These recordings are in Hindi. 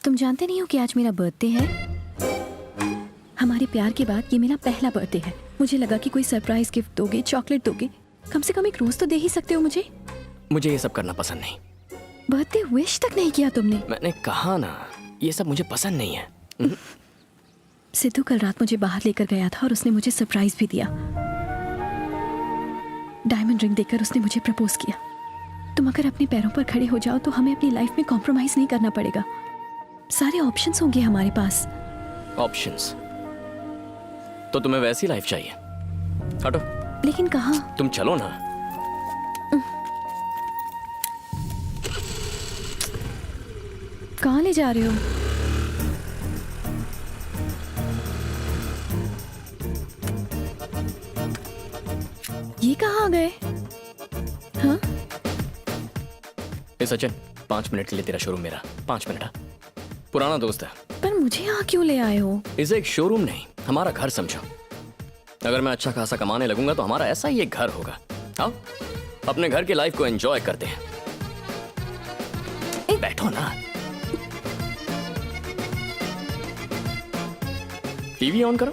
तुम जानते नहीं हो कि आज मेरा बर्थडे है? हमारे प्यार के बाद ये मेरा पहला बर्थडे है। मुझे लगा कि कोई सरप्राइज गिफ्ट दोगे, चॉकलेट दोगे, कम से कम एक रोज तो दे ही सकते हो मुझे। मुझे ये सब करना पसंद नहीं। बर्थडे विश तक नहीं किया तुमने। मैंने कहा ना, ये सब मुझे पसंद नहीं है। सिद्धू कल रात मुझे बाहर लेकर गया था और उसने मुझे सरप्राइज भी दिया। डायमंड रिंग देकर उसने मुझे प्रपोज किया। तुम अगर अपने पैरों पर खड़े हो जाओ तो हमें अपनी लाइफ में कॉम्प्रोमाइज नहीं करना पड़ेगा। सारे ऑप्शंस होंगे हमारे पास। ऑप्शंस? तो तुम्हें वैसी लाइफ चाहिए? हटो। लेकिन कहाँ? तुम चलो ना। कहाँ ले जा रहे हो? ये कहाँ आ गए? हाँ? ए सचिन, 5 मिनट के लिए तेरा शोरूम मेरा। 5 मिनट। पुराना दोस्त है। पर मुझे यहाँ क्यों ले आए हो? इसे एक शोरूम नहीं, हमारा घर समझो। अगर मैं अच्छा खासा कमाने लगूंगा तो हमारा ऐसा ही एक घर होगा। आओ अपने घर की लाइफ को एंजॉय करते हैं। बैठो ना। टीवी ऑन करो।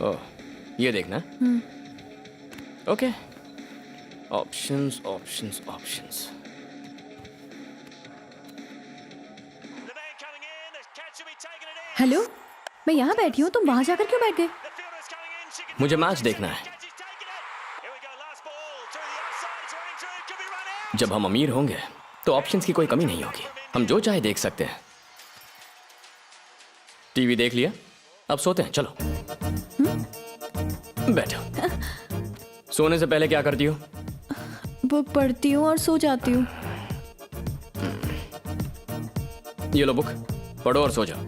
ओह, ये देखना। Okay. Options options options. Hello, मैं यहाँ बैठी हूँ, तुम वहां जाकर क्यों बैठ गए? मुझे मैच देखना है। जब हम अमीर होंगे तो ऑप्शंस की कोई कमी नहीं होगी। हम जो चाहे देख सकते हैं। टीवी देख लिया, अब सोते हैं। चलो बैठो। सोने से पहले क्या करती हो? बुक पढ़ती हूँ और सो जाती हूँ। ये लो बुक, पढ़ो और सो जाओ।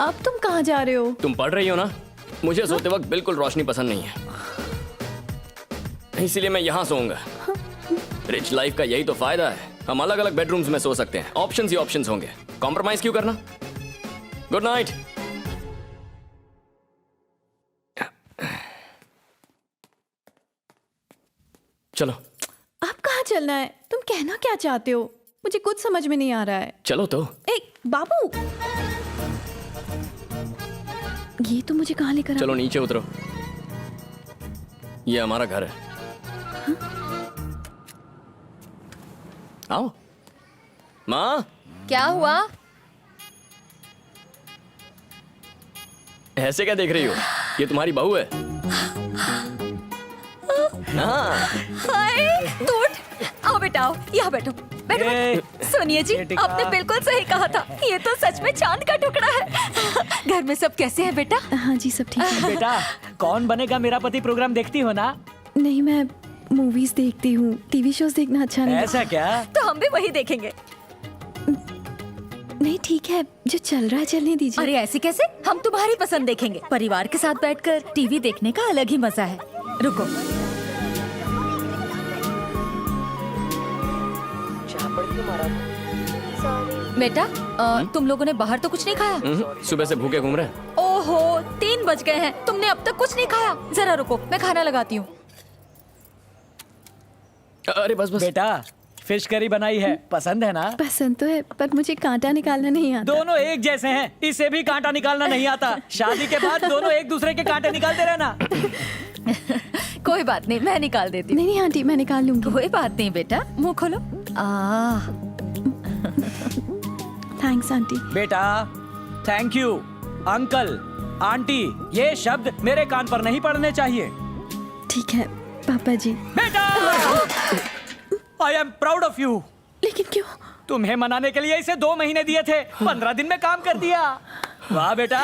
अब तुम कहाँ जा रहे हो? तुम पढ़ रही हो ना? मुझे सोते वक्त बिल्कुल रोशनी पसंद नहीं है, इसीलिए मैं यहाँ सोऊंगा। रिच लाइफ का यही तो फायदा है, हम अलग अलग बेडरूम्स में सो सकते हैं। ऑप्शंस ही ऑप्शंस होंगे, कॉम्प्रोमाइज क्यों करना? Good night. चलो। अब कहाँ चलना है? तुम कहना क्या चाहते हो? मुझे कुछ समझ में नहीं आ रहा है। चलो तो। बाबू, ये तो मुझे कहाँ लेकर? चलो नीचे उतरो, ये हमारा घर है। आओ। माँ, क्या हुआ? ऐसे क्या देख रही हो? ये तुम्हारी बहू है। हाँ। हाय, तू उठ। आओ बेटा, आओ, यहाँ बैठो। बैठो। सुनिए जी, आपने बिल्कुल सही कहा था। ये तो सच में चांद का टुकड़ा है। घर में सब कैसे हैं बेटा? हाँ जी, सब ठीक है। बेटा, कौन बनेगा मेरा पति प्रोग्राम देखती हो ना? नहीं, मैं मूवीज देखती हूँ। टीवी शोज देखना अच्छा नहीं। ऐसा क्या? तो हम भी वही देखेंगे। नहीं, ठीक है, जो चल रहा है चलने दीजिए। अरे ऐसे कैसे? हम तुम्हारी पसंद देखेंगे। परिवार के साथ बैठकर टीवी देखने का अलग ही मजा है। रुको। बेटा, तुम लोगों ने बाहर तो कुछ नहीं खाया? सुबह से भूखे घूम रहे हैं। ओहो, 3 बज गए हैं, तुमने अब तक कुछ नहीं खाया। जरा रुको, मैं खाना लगाती हूँ। अरे बस बस। बेटा, फिश करी बनाई है, पसंद है ना? पसंद तो है, पर मुझे कांटा निकालना नहीं आता। दोनों एक जैसे हैं, इसे भी कांटा निकालना नहीं आता। शादी के बाद दोनों एक दूसरे के कांटे निकालते रहना। कोई बात नहीं, मैं निकाल देती हूँ। नहीं आंटी, मैं निकाल लूंगी। कोई बात नहीं बेटा, मुंह खोलो। Thanks aunty. बेटा, थैंक यू। अंकल, आंटी, ये शब्द मेरे कान पर नहीं पड़ने चाहिए। ठीक है पापा जी। बेटा, I am proud of you. लेकिन क्यों? तुम्हें मनाने के लिए इसे 2 महीने दिए थे, 15 दिन में काम कर दिया। वाह बेटा।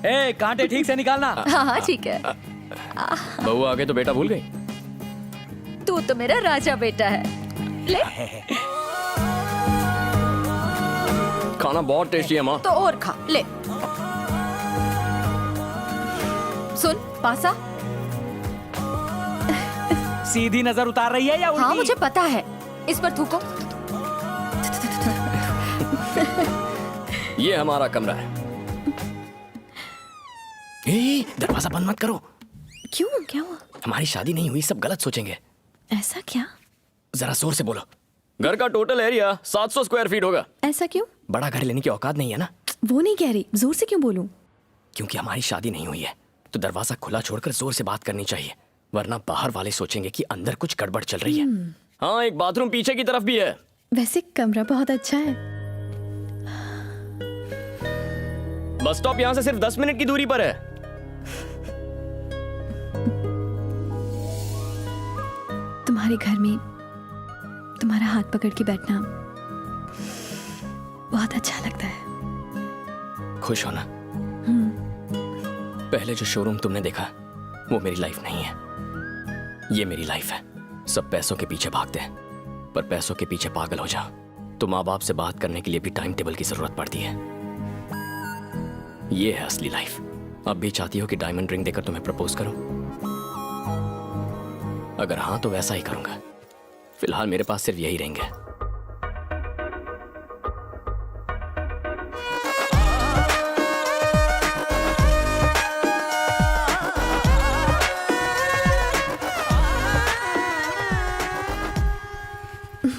ए, कांटे ठीक से निकालना। हाँ हाँ ठीक है। बहू आ गए तो बेटा भूल गई? तू तो मेरा राजा बेटा है। ले। खाना बहुत टेस्टी है माँ। तो और खा, ले। सुन, पासा। सीधी नजर उतार रही है या उल्टी? हाँ मुझे पता है, इस पर थूको। ये हमारा कमरा है। दरवाजा बंद मत करो। क्यों, क्या हुआ? हमारी शादी नहीं हुई, सब गलत सोचेंगे। ऐसा क्या? जरा जोर से बोलो। घर का टोटल एरिया 700 स्क्वायर फीट होगा। ऐसा क्यों? बड़ा घर लेने की औकात नहीं है ना। वो नहीं कह रही, जोर से क्यों बोलूं? क्योंकि हमारी शादी नहीं हुई है तो दरवाजा खुला छोड़कर जोर से बात करनी चाहिए, वरना बाहर वाले सोचेंगे कि अंदर कुछ गड़बड़ चल रही है। हाँ, एक बाथरूम पीछे की तरफ भी है। वैसे कमरा बहुत अच्छा है। बस स्टॉप यहाँ से सिर्फ 10 मिनट की दूरी पर है। तुम्हारे घर में तुम्हारा हाथ पकड़ के बैठना बहुत अच्छा लगता है। खुश हो ना? पहले जो शोरूम तुमने देखा वो मेरी लाइफ नहीं है, ये मेरी लाइफ है। सब पैसों के पीछे भागते हैं, पर पैसों के पीछे पागल हो जाओ तो माँ बाप से बात करने के लिए भी टाइम टेबल की जरूरत पड़ती है। ये है असली लाइफ। अब भी चाहती हो कि डायमंड रिंग देकर तुम्हें प्रपोज करूं? अगर हाँ तो वैसा ही करूंगा। फिलहाल मेरे पास सिर्फ यही रिंग है।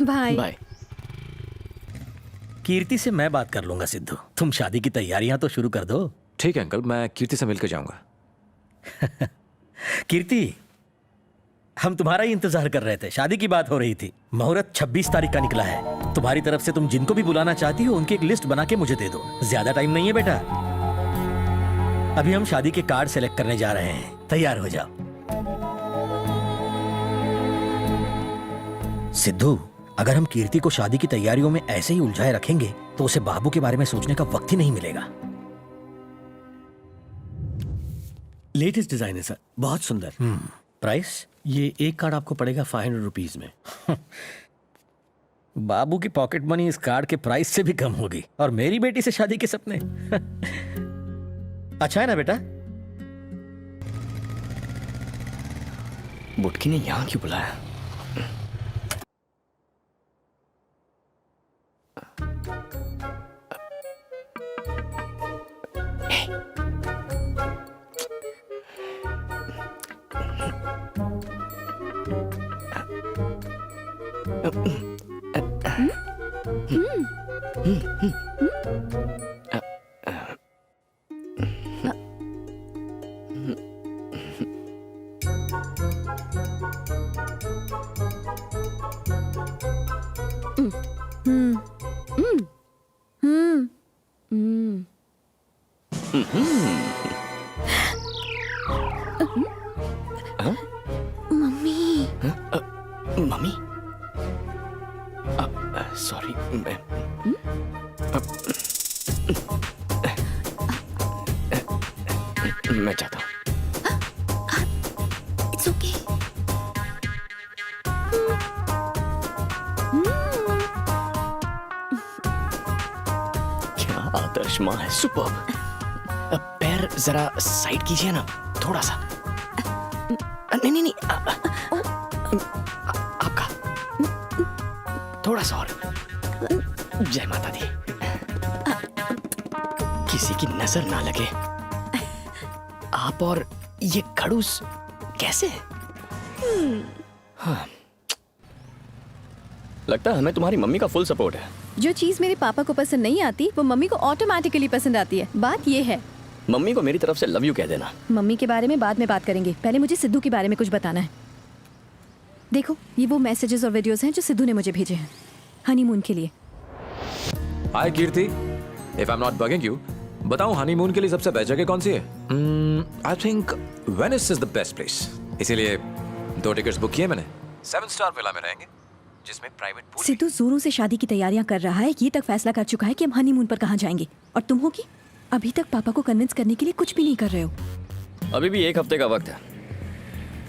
बाय। बाय। कीर्ति से मैं बात कर लूंगा सिद्धू, तुम शादी की तैयारियां तो शुरू कर दो। ठीक है अंकल, मैं कीर्ति से मिलकर जाऊंगा। कीर्ति, हम तुम्हारा ही इंतजार कर रहे थे। शादी की बात हो रही थी। मुहूर्त 26 तारीख का निकला है। तुम्हारी तरफ से तुम जिनको भी बुलाना चाहती हो उनकी एक लिस्ट बना के मुझे दे दो। ज्यादा टाइम नहीं है बेटा। अभी हम शादी के कार्ड सेलेक्ट करने जा रहे हैं, तैयार हो जाओ। सिद्धू, अगर हम कीर्ति को शादी की तैयारियों में ऐसे ही उलझाए रखेंगे तो उसे बाबू के बारे में सोचने का वक्त ही नहीं मिलेगा। लेटेस्ट डिजाइन है सर, बहुत सुंदर। प्राइस? ये एक कार्ड आपको पड़ेगा 500 रुपीज में। बाबू की पॉकेट मनी इस कार्ड के प्राइस से भी कम होगी, और मेरी बेटी से शादी के सपने। अच्छा है ना बेटा? बुटकी ने यहाँ क्यों बुलाया? मम्मी? सॉरी, मैं चाहता हूँ। It's okay. क्या आदर्श माँ है, सुपर्ब। पैर जरा साइड कीजिए ना, थोड़ा सा। नहीं नहीं नहीं, आपका थोड़ा सा और। जय माता दी। किसी की नजर ना लगे। आप और ये खड़ूस कैसे? हाँ, लगता है हमें तुम्हारी मम्मी का फुल सपोर्ट है। जो चीज मेरे पापा को पसंद नहीं आती वो मम्मी को ऑटोमेटिकली पसंद आती है। बात ये है। मम्मी को मेरी तरफ से लव यू कह देना। मम्मी के बारे में बाद में बात करेंगे, पहले मुझे सिद्धू के बारे में कुछ बताना है। देखो, ये वो मैसेजेस और वीडियोस हैं जो सिद्धू ने मुझे भेजे हैं हनीमून के लिए। Hi Kirti, if I am not bugging you, बताऊं हनीमून के लिए सबसे बेस्ट जगह कौन सी है? I think Venice is the best place. इसीलिए 2 टिकट्स बुक किए मैंने। 7 स्टार विला में रहेंगे जिसमें प्राइवेट पूल। सिद्धू जोरों से शादी की तैयारियां कर रहा है, ये तक फैसला कर चुका है कि हम हनीमून पर कहाँ जाएंगे। और तुम हो कि अभी तक पापा को कन्विंस करने के लिए कुछ भी नहीं कर रहे हो। अभी भी 1 हफ्ते का वक्त है,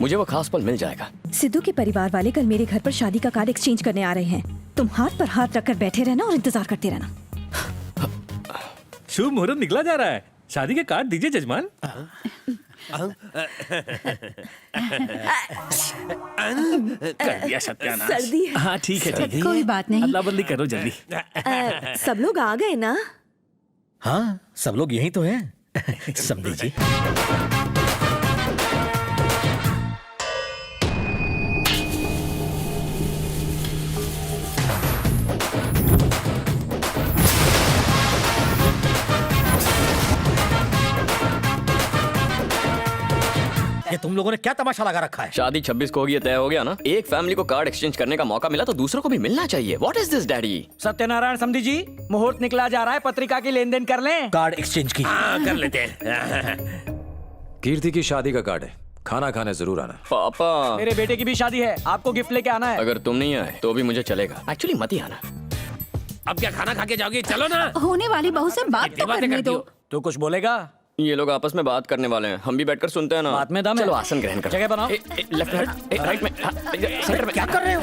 मुझे वो खास पल मिल जाएगा। सिद्धू के परिवार वाले कल मेरे घर पर शादी का कार्ड एक्सचेंज करने आ रहे हैं। तुम हाथ पर हाथ रखकर बैठे रहना और इंतजार करते रहना। शुभ मुहूर्त निकला जा रहा है, शादी के कार्ड दीजिए जजमान। कर दिया सत्यानाश। सर्दी है। हाँ ठीक है, ठीक है। कोई बात नहीं। अदला बदली करो जल्दी। सब लोग आ गए ना? हाँ, सब लोग यहीं तो हैं। समझी जी। तुम लोगों ने क्या तमाशा लगा रखा है? शादी 26 को होगी, ये तय हो गया ना। एक फैमिली को कार्ड एक्सचेंज करने का मौका मिला तो दूसरों को भी मिलना चाहिए। What is this daddy? Satyanarayan समधी जी, मुहूर्त निकला जा रहा है, पत्रिका की लेन देन कर लें। कार्ड एक्सचेंज की। हाँ, कर लेते हैं। कीर्ति की शादी का कार्ड है, खाना खाने जरूर आना। पापा, मेरे बेटे की भी शादी है, आपको गिफ्ट लेके आना है। अगर तुम नहीं आए तो भी मुझे चलेगा। एक्चुअली मत ही आना। अब क्या खाना खा के जाओगे? चलो ना। होने वाली बहू से बात कितनी तो बातें करने करती दो। हो? तू कुछ बोलेगा? ये लोग आपस में बात करने वाले हैं, हम भी बैठकर सुनते हैं ना। बात में दम है। चलो आसन ग्रहण करो। जगह बनाओ। लेफ्ट में, राइट में, सेंटर में। क्या कर रहे हो?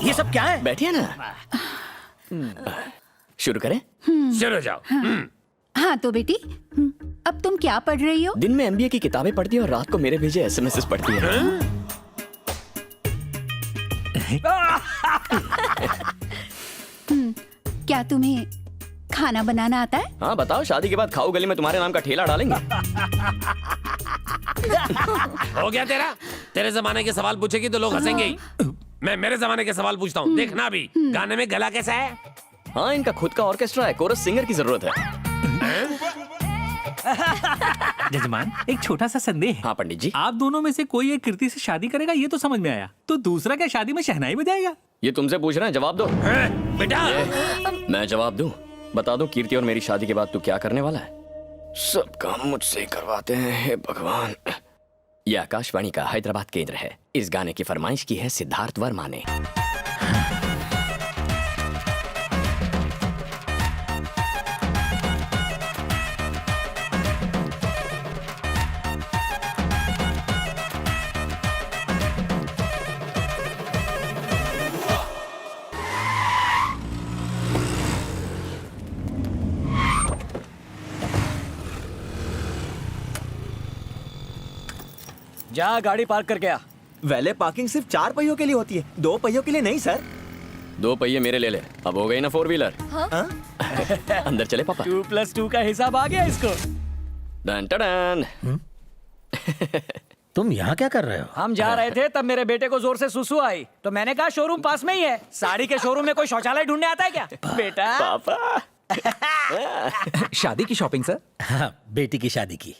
ये सब क्या है? बैठिए ना। शुरू करें? चलो जाओ। हाँ तो बेटी, अब तुम क्या पढ़ रही हो? दिन में एमबीए की किताबें पढ़ती है और रात को मेरे भेजे एसएमएस पढ़ती है। क्या तुम्हें खाना बनाना आता है? हाँ बताओ, शादी के बाद खाऊ गली में तुम्हारे नाम का ठेला डालेंगे। हो गया तेरा? तेरे जमाने के सवाल पूछेगी तो लोग हंसेंगे ही। मैं मेरे जमाने के सवाल पूछता हूँ, देखना भी। गाने में गला कैसा है? हाँ, इनका खुद का ऑर्केस्ट्रा है, कोरस सिंगर की जरूरत है। जजमान, एक छोटा सा संदेह है। हाँ पंडित जी। आप दोनों में से कोई एक कीर्ति से शादी करेगा, ये तो समझ में आया। तो दूसरा क्या शादी में शहनाई बजाएगा? ये तुमसे पूछ रहे हैं, जवाब दो। बेटा, मैं जवाब दूं? बता दूं कीर्ति और मेरी शादी के बाद तू क्या करने वाला है? सब काम मुझसे करवाते हैं, हे भगवान। ये आकाशवाणी का हैदराबाद केंद्र है। इस गाने की फरमाइश की है सिद्धार्थ वर्मा ने। जा गाड़ी पार्क करके आ। वैले पार्किंग सिर्फ 4 पहियों के लिए होती है, 2 पहियों के लिए नहीं सर। 2 पहिए मेरे ले ले। अब हो गई ना 4 व्हीलर। अंदर चले पापा। 2+2 का हिसाब आ गया इसको। डन टडन। तुम यहाँ क्या कर रहे हो? हम जा रहे थे तब मेरे बेटे को जोर से सुसु आई, तो मैंने कहा शोरूम पास में ही है। साड़ी के शोरूम में कोई शौचालय ढूंढने आता है क्या? बेटा पापा, शादी की शॉपिंग सर। हाँ, बेटी की शादी की।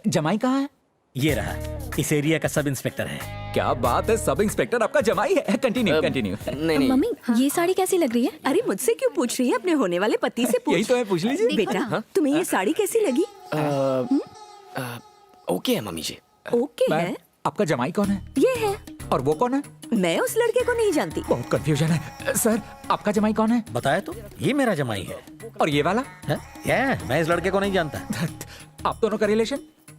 जमाई कहाँ है? ये रहा, इस एरिया का सब इंस्पेक्टर है। क्या बात है, सब इंस्पेक्टर आपका जमाई है। Continue continue. नहीं नहीं। मम्मी, ये साड़ी कैसी लग रही है? अरे मुझसे क्यों पूछ रही है? अपने होने वाले पति से पूछ। यही तो है, पूछ लीजिए। बेटा, तुम्हें ये साड़ी कैसी लगी? ओके है मम्मी जी। ओके है। आपका जमाई कौन है? ये है। और वो कौन है? मैं उस लड़के को नहीं जानती। बहुत कंफ्यूजन है सर। आपका जमाई कौन है? बताया तो, ये मेरा जमाई है। और ये वाला? क्या? मैं इस लड़के को नहीं जानता। आप दोनों का रिलेशन?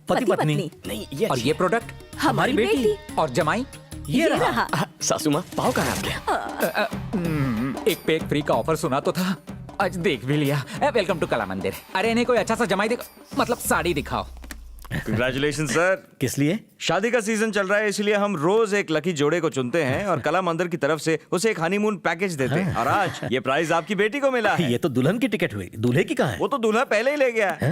पति पत्नी। नहीं ये और ये प्रोडक्ट? हमारी बेटी। और जमाई? ये रहा। सासू माँ, पाव कहाँ है आपके? एक पे एक फ्री का ऑफर सुना तो था, आज देख भी लिया। वेलकम टू कला मंदिर। अरे इन्हें कोई अच्छा सा जमाई दिखाओ, मतलब साड़ी दिखाओ। Congratulation sir. किस लिए? शादी का सीजन चल रहा है, इसलिए हम रोज एक लकी जोड़े को चुनते हैं और कला मंदिर की तरफ से उसे एक हनीमून पैकेज देते हैं। और आज ये प्राइज आपकी बेटी को मिला है। ये तो दुल्हन की टिकट हुई, दूल्हे की कहाँ है? वो तो दूल्हा पहले ही ले गया है।